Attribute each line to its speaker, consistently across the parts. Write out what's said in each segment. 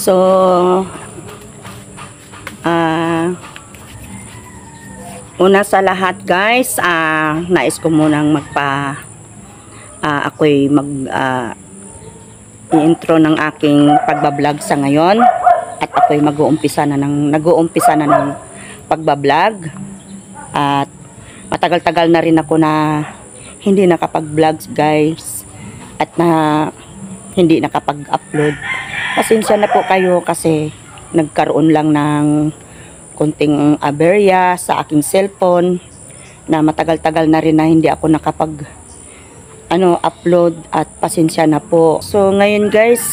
Speaker 1: So, una sa lahat guys, nais ko munang ako'y i-intro ng aking pagbablog sa ngayon. At ako'y nag-uumpisa na ng pagbablog. At matagal-tagal na rin ako na hindi nakapag-vlogs guys. At hindi nakapag-upload. Pasensya na po kayo kasi nagkaroon lang ng konting aberya sa aking cellphone na matagal-tagal na rin na hindi ako upload at pasensya na po. So ngayon guys,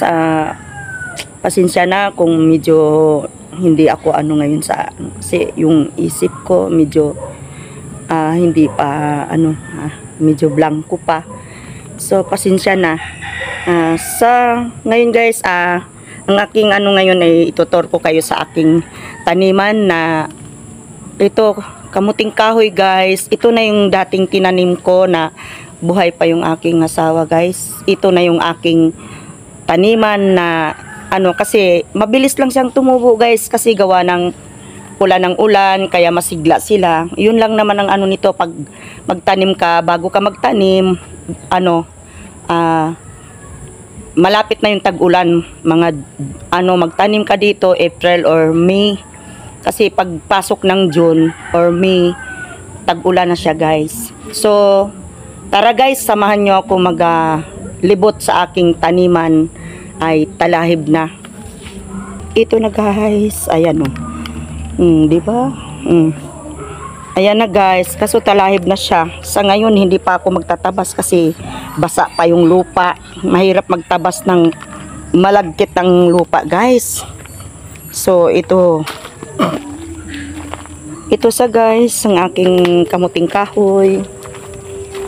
Speaker 1: pasensya na kung medyo hindi ako ngayon kasi yung isip ko medyo hindi pa medyo blanco pa. So pasensya na. Ngayon guys, ang aking ngayon ay itutur ko kayo sa aking taniman na ito, kamuting kahoy guys. Ito na yung dating tinanim ko na buhay pa yung aking asawa guys. Ito na yung aking taniman na kasi mabilis lang siyang tumubo guys kasi gawa ng ulan ng ulan kaya masigla sila. Yun lang naman ang nito pag magtanim ka, bago ka magtanim, malapit na yung tag-ulan, magtanim ka dito April or May kasi pagpasok ng June or May tag-ulan na siya guys. So tara guys, samahan nyo ako maglibot sa aking taniman ay talahib na. Ito na guys, ayan di ba? Ayan na guys, kaso talahib na siya. Sa ngayon hindi pa ako magtatabas kasi basa pa yung lupa. Mahirap magtabas ng malagkit ng lupa guys. So ito sa guys, ang aking kamuting kahoy.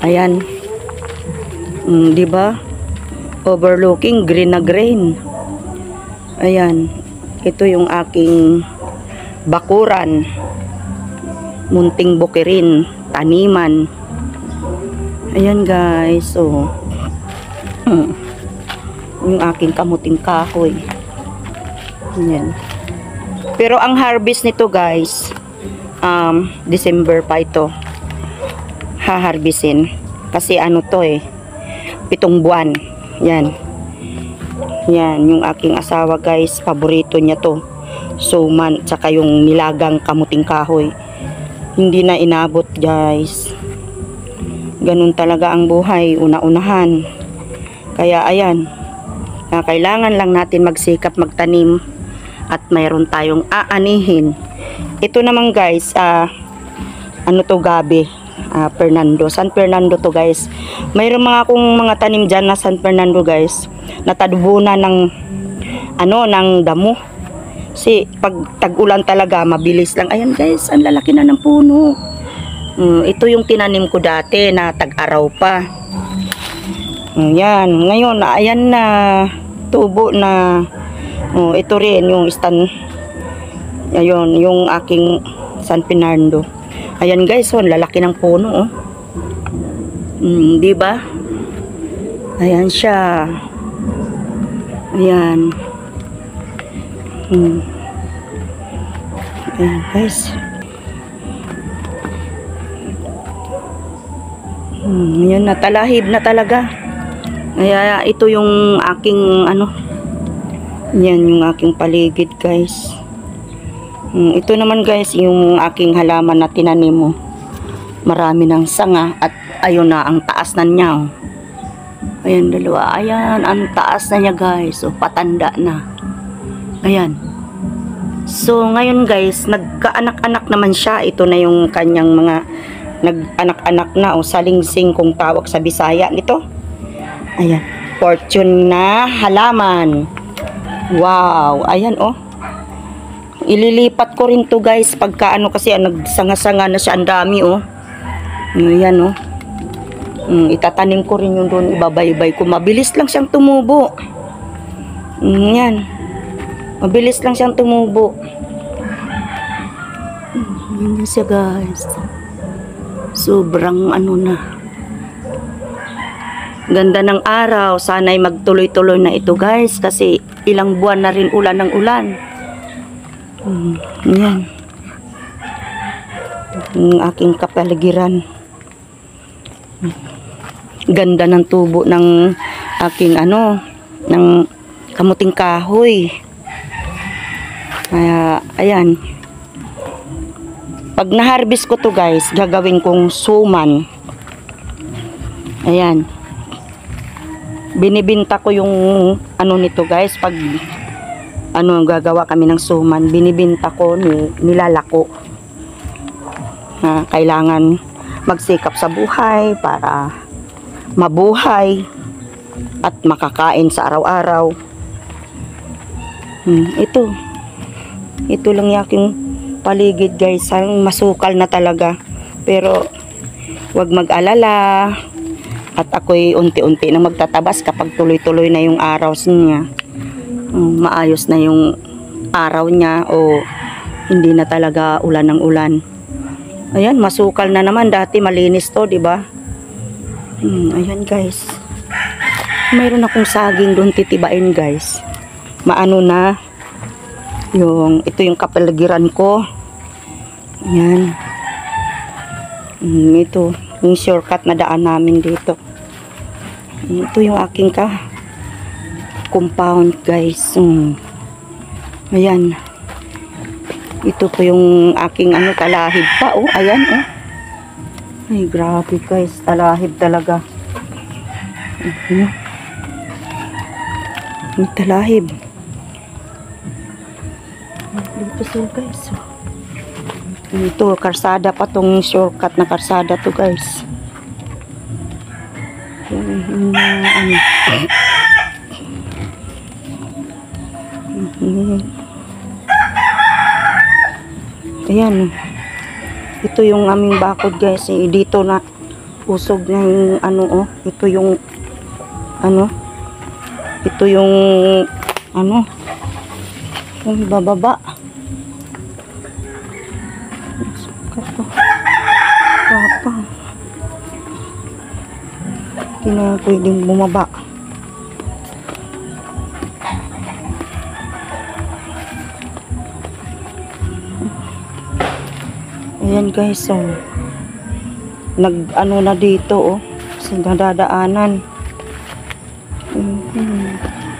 Speaker 1: Ayan. Di ba? Overlooking, green na green. Ayan. Ito yung aking bakuran. Munting bukirin, taniman. Ayan guys, so yung aking kamuting kahoy. Ayan. Pero ang harvest nito guys, December pa ito haharbisin kasi 7 buwan. Yan yung aking asawa guys, paborito niya to, suman tsaka yung nilagang kamuting kahoy. Hindi na inabot guys. Ganun talaga ang buhay, una-unahan. Kaya ayan, kailangan lang natin magsikap magtanim at mayroon tayong aanihin. Ito naman guys, gabi, San Fernando to guys. Mayroon mga tanim dyan na San Fernando guys, natadubunan ng damo. Kasi pag tag-ulan talaga, mabilis lang. Ayan guys, ang lalaki na ng puno. Ito yung tinanim ko dati na tag-araw pa. Ayan, ngayon, ayan na, tubo na. Ito rin yung ayun, yung aking San Fernando. Ayan guys, ang lalaki ng puno. Di ba? Ayan siya. Ayan. Ayan guys. Yan na, talahib na talaga. Kaya ito yung aking yan yung aking paligid guys. Ito naman guys yung aking halaman na tinanim mo. Marami ng sanga at ayun na ang taas na niya. Ayan dalawa. Ayan ang taas na niya guys. So patanda na. Ayan. So ngayon guys, nagkaanak-anak naman siya. Ito na yung kanyang mga nag-anak-anak na salingsing kung tawag sa Bisaya nito. Ayan. Fortune na halaman. Wow. Ayan Ililipat ko rin to guys pagka ano kasi nagsanga-sanga na siya, ang dami oh. Ayan oh. Itatanim ko rin yung doon, ibabaybay ko. Mabilis lang siyang tumubo. Yan. Mabilis lang siyang tumubo. Yan siya guys. Sobrang ano na. Ganda ng araw. Sana'y magtuloy-tuloy na ito guys. Kasi ilang buwan na rin ulan ng ulan. Yan. Ang aking kapaligiran. Ganda ng tubo ng aking ano, ng kamuting kahoy. Kaya, ayan. Pag na-harvest ko to guys, gagawin kong suman. Ayan. Binibinta ko yung ano nito guys, pag ano gagawa kami ng suman, binibinta ko, nilalako. Kailangan magsikap sa buhay para mabuhay at makakain sa araw-araw. Ito lang yung aking paligid guys. Masukal na talaga, pero wag mag-alala at ako'y unti-unti na magtatabas kapag tuloy-tuloy na yung araw niya. Maayos na yung araw niya o hindi na talaga ulan ng ulan. Ayan, masukal na naman. Dati malinis to, di ba? Ayan guys. Mayroon akong saging doon titibain guys. Maano na ito yung kapaligiran ko. Ayan. Ito yung shortcut na daan namin dito. Ito yung aking compound guys. Ayan. Ito po yung aking talahib pa oh. Ayan oh. Ay grabe guys, talahib talaga. May talahib. Dito sila guys. Ito, karsada pa tong shortcut na karsada to guys. Ayan. Ito yung aming bakod guys. Dito na usog na yung oh. Ito yung ito yung yung bababa. Kato. Papa. Hindi na pwedeng bumaba. Ayan guys, so na dito oh, kasi nadadaanan.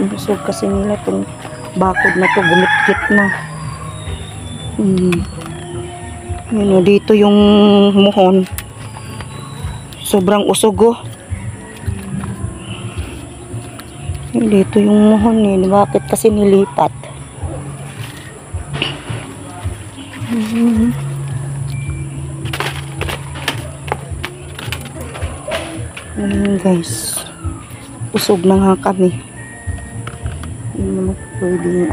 Speaker 1: Busog kasi nila itong bakod na to, gumitkit na. Yun, dito yung muhon, sobrang usog oh. Dito yung muhon bakit kasi nilipat. Guys, usog na nga kami. Hindi naman pwedeng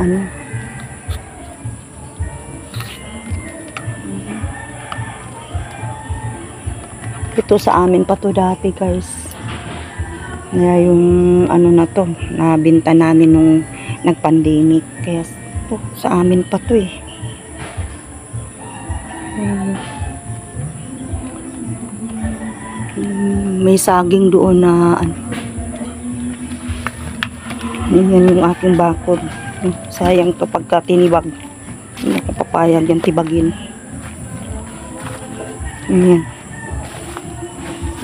Speaker 1: ito sa amin pa to dati guys. Kaya yung na to, nabinta namin nung nag-pandemic. Kaya to, sa amin pa to eh. May saging doon na yan yung aking bakod. Sayang to pagka tinibag. Hindi ako papayag yan tibagin. Yan.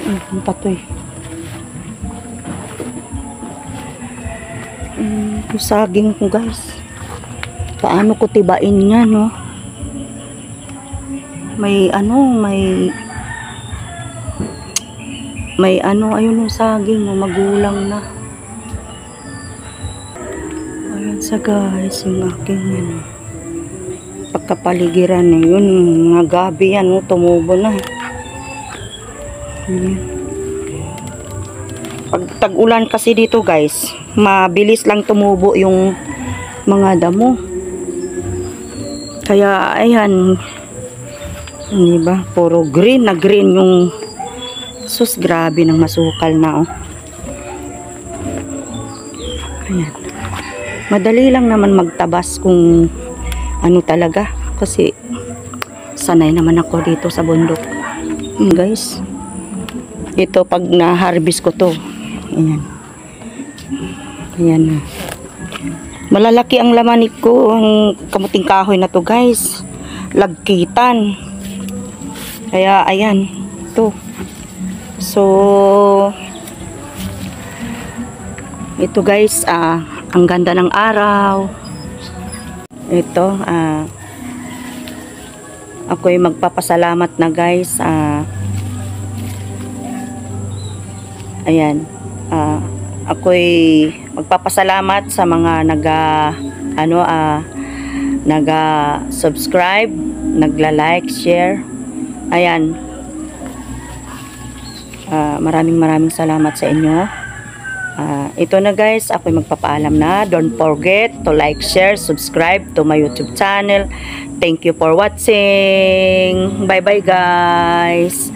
Speaker 1: Ang patoy. Yung saging ko guys. Paano ko tibain yan no? May ayun yung saging magulang na. Ayan sa guys yung aking pagkapaligiran yun, mga gabi yan tumubo na. Pag tag-ulan kasi dito guys, mabilis lang tumubo yung mga damo. Kaya ayan, di ba? Puro green na green yung sus, grabe ng masukal na oh. Ayan. Madali lang naman magtabas kung ano talaga kasi sanay naman ako dito sa bundok. Guys, ito pag na-harvest ko to, ayan. Ayan. Malalaki ang laman ko, ang kamuting kahoy na to guys. Lagkitan. Kaya ayan, to. So ito guys, ang ganda ng araw. Ito, ako'y magpapasalamat na guys. Ayan, ako'y magpapasalamat sa mga naga-subscribe, nagla-like, share. Ayan. Maraming salamat sa inyo. Ito na guys, ako'y magpapaalam na. Don't forget to like, share, subscribe to my YouTube channel. Thank you for watching. Bye bye guys.